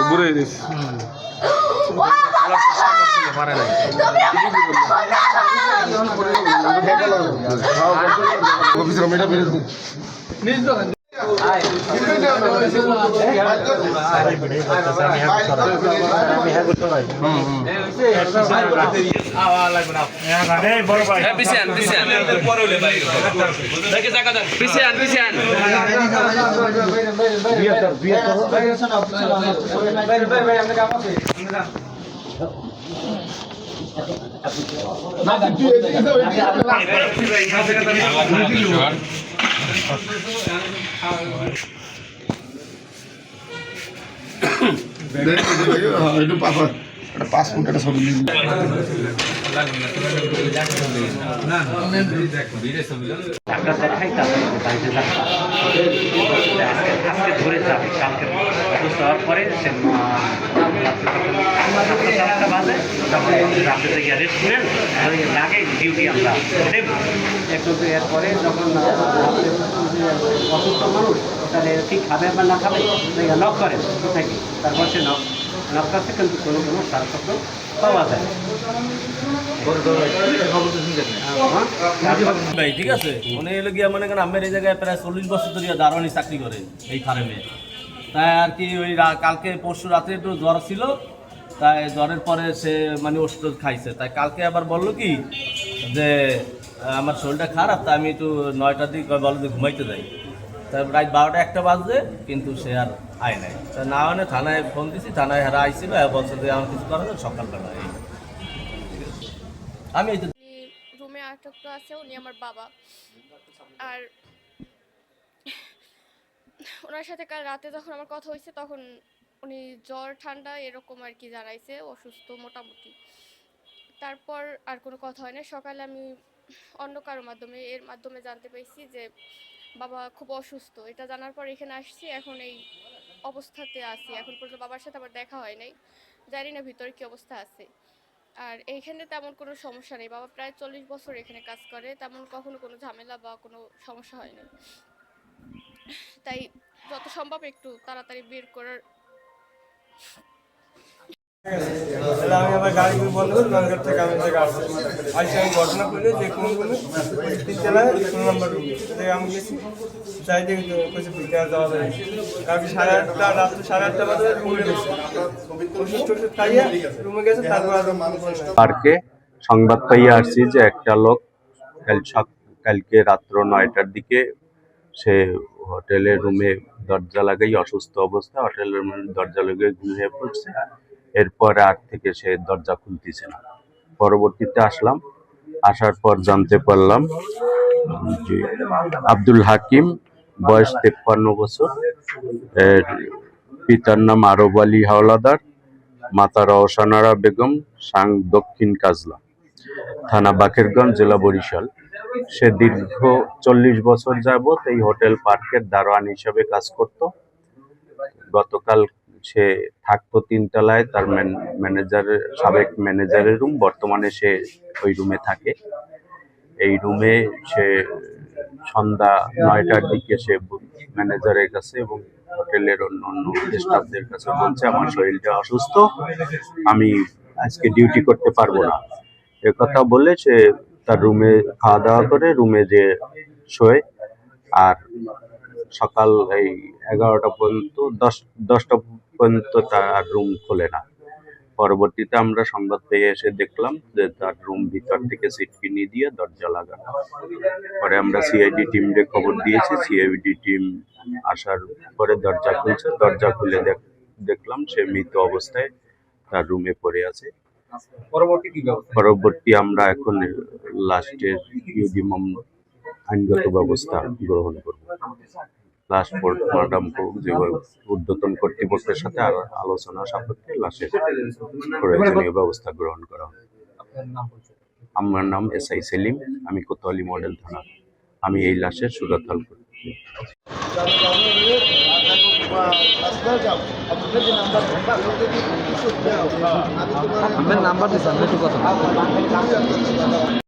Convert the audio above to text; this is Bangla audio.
উপরে দিস পারে না অফিসের মেয়েটা বেরিয়েছে নিজ দোকান পাসপোর্ট একটা ছবি আজকে ধরে যাবে কালকে অসুস্থ হওয়ার পরে সে বাজে তখন রাত্রে গিয়ে রেস্টুরেন্ট আগে ডিউটি আমরা একটু এরপরে যখন অসুস্থ মানুষ তাহলে ঠিক খাবে বা না খাবে নক করে কোথায় তারপর সে নক করছে কিন্তু কোনো সারশব্দ পাওয়া যায় ভাই ঠিক আছে উনি এলো গিয়া মনে করেন আমার এই জায়গায় প্রায় 40 বছর ধরে দারোয়ানি চাকরি করে এই ফার্মে তাই আর কি ওই কালকে পরশু রাতে একটু জ্বর ছিল তাই জ্বরের পরে সে মানে ওষুধ খাইছে তাই কালকে আবার বললো কি যে আমার শরীরটা খারাপ তাই আমি একটু 9টার দিকে বলো যে ঘুমাইতে যাই তাই রাত 12টা 1টা বাজছে কিন্তু সে আর আয় নাই তা না মানে থানায় ফোন দিছি থানায় হারা আইছিল বলছে যে আমার কিছু করা যায় সকালবেলা এই আমি এই রুমে আটক আছে উনি আমার বাবা আর ওনার সাথে কাল রাতে যখন আমার কথা হয়েছে তখন উনি জ্বর ঠান্ডা এরকম আর কি জানাইছে অসুস্থ মোটামুটি তারপর আর কোনো কথা হয় না সকালে আমি অন্য কারোর মাধ্যমে জানতে পেরেছি যে বাবা খুব অসুস্থ এটা জানার পর এখানে আসছি এখন এই অবস্থাতে আছি এখন পর্যন্ত বাবার সাথে আবার দেখা হয় নাই জানি না ভিতরে কী অবস্থা আছে আর এইখানে তেমন কোনো সমস্যা নেই বাবা প্রায় 40 বছর এখানে কাজ করে তেমন কখনো কোনো ঝামেলা বা কোনো সমস্যা হয়নি তাই যত সম্ভব একটু তাড়াতাড়ি বের করার আমি আবার গাড়ি বন্ধ করে নলগড় থেকে আমি আসছি আমি ঘটনা করলে যে কোনো 3 তলায় 16 নম্বর রুম থেকে আমি গেছি চাই দেখি কিছু ভিতরে যাওয়া যায় কালকে 8:30 রাত 8:30 বাজে রুমে গেছি ওষুধ খাইয়ে রুমে গেছে তারপর পার্কে সংবাদ পাইয়ে আসছি যে একটা লোক কালকে রাত্র 9টার দিকে সে হোটেলের রুমে দরজা লাগাই অসুস্থ অবস্থা হোটেলের দরজা লাগিয়ে ঘুমিয়ে পড়ছে এরপর আর থেকে সে দরজা খুলতেছে না পরবর্তীতে আসার পর জানতে পারলাম যে আব্দুল হাকিম বয়স 53 বছর পিতার নাম আরব আলী হাওলাদার মাতা রওশনারা বেগম সাং দক্ষিণ কাজলা থানা বাকেরগঞ্জ জেলা বরিশাল সে দীর্ঘ 40 বছর যাবত এই হোটেল পার্কের দারোয়ান হিসেবে কাজ করত গতকাল সে থাকতো 3 তলায় তার সাবেক ম্যানেজারের রুম বর্তমানে সে ওই রুমে থাকে এই রুমে সে সন্ধ্যা 9টার দিকে সে ম্যানেজারের কাছে এবং হোটেলের অন্য স্টাফদের কাছে বলছে আমার শরীরটা অসুস্থ আমি আজকে ডিউটি করতে পারবো না কথা বলে সে তার রুমে খাওয়া দাওয়া করে রুমে যে শোয় আর সকাল এই 11টা পর্যন্ত 10টা পর্যন্ত তার রুম খোলে না পরবর্তীতে আমরা সংবাদ পেয়ে এসে দেখলাম যে তার রুম ভিতর থেকে সিটকিনি দিয়ে দরজা লাগানো পরে আমরা সিআইডি টিমকে খবর দিয়েছি সিআইডি টিম আসার পরে দরজা খুলছে দরজা খুলে দেখলাম সে মৃত অবস্থায় তার রুমে পড়ে আছে পরবর্তী আমরা এখন লাস্টের ইউডিমাম আইনগত ব্যবস্থা গ্রহণ করব লাস্ট পোস্টমর্টম যেভাবে ঊর্ধ্বতন কর্তৃপক্ষের সাথে আলোচনা সাপেক্ষে লাশের প্রয়োজনীয় ব্যবস্থা গ্রহণ করা হবে আমার নাম এসআই সেলিম আমি কোতোয়ালি মডেল থানা আমি এই লাশের সুরতহাল করি নাম্বার দিচ্ছেন একটু কথা